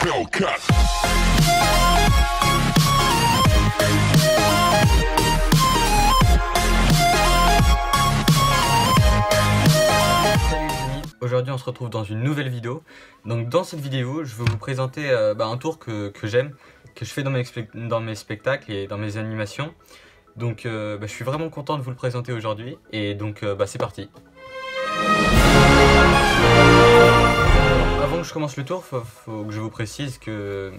Hellcat. Salut les amis, aujourd'hui on se retrouve dans une nouvelle vidéo. Donc dans cette vidéo je vais vous présenter un tour que j'aime, que je fais dans mes spectacles et dans mes animations. Donc je suis vraiment content de vous le présenter aujourd'hui et donc c'est parti. Avant que je commence le tour, faut que je vous précise que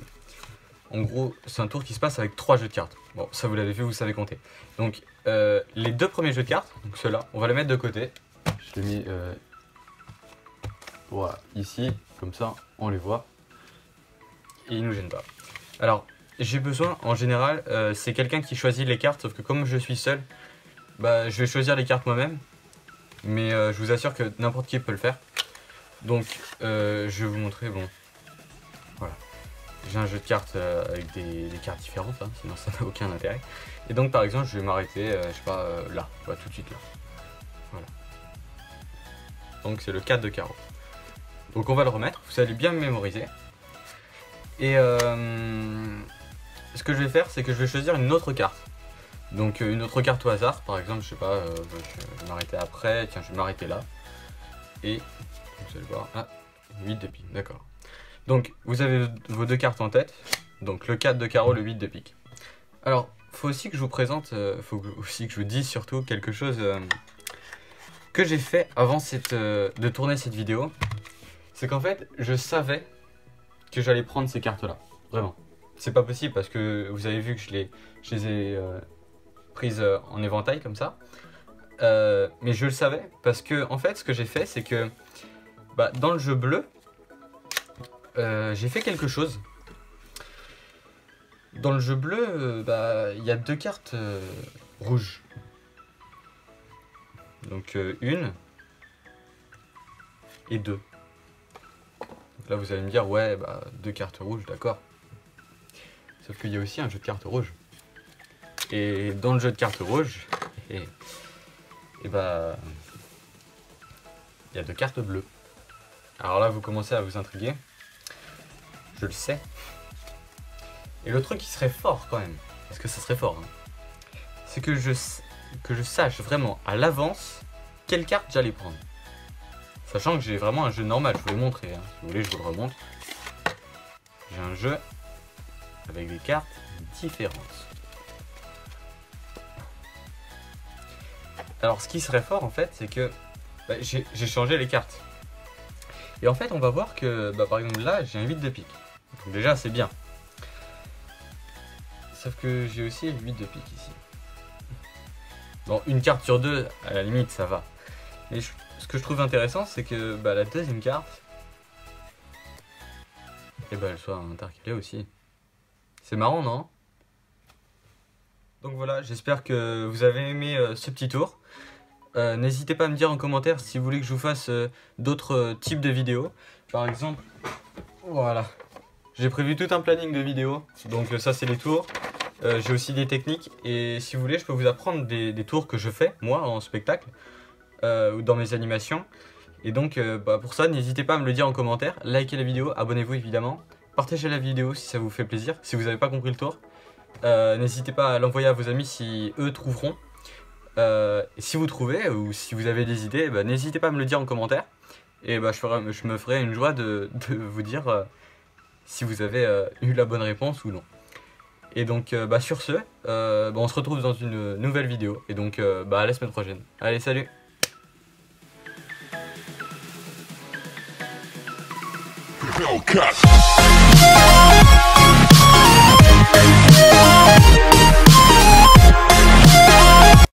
en gros c'est un tour qui se passe avec 3 jeux de cartes. Bon, ça vous l'avez vu, vous savez compter. Donc les deux premiers jeux de cartes, donc ceux-là, on va les mettre de côté. Je les mets voilà, ici, comme ça on les voit et ils nous gênent pas. Alors j'ai besoin, en général, c'est quelqu'un qui choisit les cartes, sauf que comme je suis seul, je vais choisir les cartes moi-même. Mais je vous assure que n'importe qui peut le faire. Donc je vais vous montrer, bon, voilà. J'ai un jeu de cartes avec des cartes différentes, hein, sinon ça n'a aucun intérêt. Et donc par exemple, je vais m'arrêter, je sais pas, là, tout de suite là. Voilà. Donc c'est le 4 de carreau. Donc on va le remettre, vous allez bien le mémoriser. Et ce que je vais faire, c'est que je vais choisir une autre carte. Donc une autre carte au hasard, par exemple, je sais pas, je vais m'arrêter après, tiens je vais m'arrêter là. Et vous allez voir, 8 de pique, d'accord. Donc vous avez vos deux cartes en tête, donc le 4 de carreau, le 8 de pique. Alors, faut aussi que je vous présente, faut aussi que je vous dise surtout quelque chose que j'ai fait avant de tourner cette vidéo. C'est qu'en fait, je savais que j'allais prendre ces cartes-là, vraiment. C'est pas possible parce que vous avez vu que je les ai prises en éventail comme ça. Mais je le savais parce que en fait, ce que j'ai fait, c'est que dans le jeu bleu, j'ai fait quelque chose. Dans le jeu bleu, il y a deux cartes rouges. Donc une et deux. Donc là vous allez me dire ouais deux cartes rouges, d'accord. Sauf qu'il y a aussi un jeu de cartes rouges. Et dans le jeu de cartes rouges, il y a deux cartes bleues. Alors là vous commencez à vous intriguer. Je le sais. Et le truc qui serait fort quand même, parce que ça serait fort, hein, c'est que je sache vraiment à l'avance quelle carte j'allais prendre. Sachant que j'ai vraiment un jeu normal, je vous l'ai montré, hein. Si vous voulez je vous le remonte. J'ai un jeu avec des cartes différentes. Alors ce qui serait fort en fait, c'est que j'ai changé les cartes. Et en fait on va voir que par exemple là j'ai un 8 de pique. Donc déjà c'est bien. Sauf que j'ai aussi le 8 de pique ici. Bon, une carte sur deux, à la limite ça va. Mais ce que je trouve intéressant c'est que la deuxième carte, elle soit intercalée aussi. C'est marrant, non? Donc voilà, j'espère que vous avez aimé ce petit tour. N'hésitez pas à me dire en commentaire si vous voulez que je vous fasse d'autres types de vidéos. Par exemple, voilà. J'ai prévu tout un planning de vidéos. Donc ça c'est les tours. J'ai aussi des techniques. Et si vous voulez, je peux vous apprendre des tours que je fais, moi, en spectacle. Ou dans mes animations. Et donc pour ça, n'hésitez pas à me le dire en commentaire. Likez la vidéo, abonnez-vous évidemment. Partagez la vidéo si ça vous fait plaisir. Si vous n'avez pas compris le tour. N'hésitez pas à l'envoyer à vos amis si eux trouveront. Et si vous trouvez ou si vous avez des idées, n'hésitez pas à me le dire en commentaire. Et je me ferai une joie de vous dire si vous avez eu la bonne réponse ou non. Et donc sur ce, on se retrouve dans une nouvelle vidéo. Et donc à la semaine prochaine. Allez, salut! Hellcat.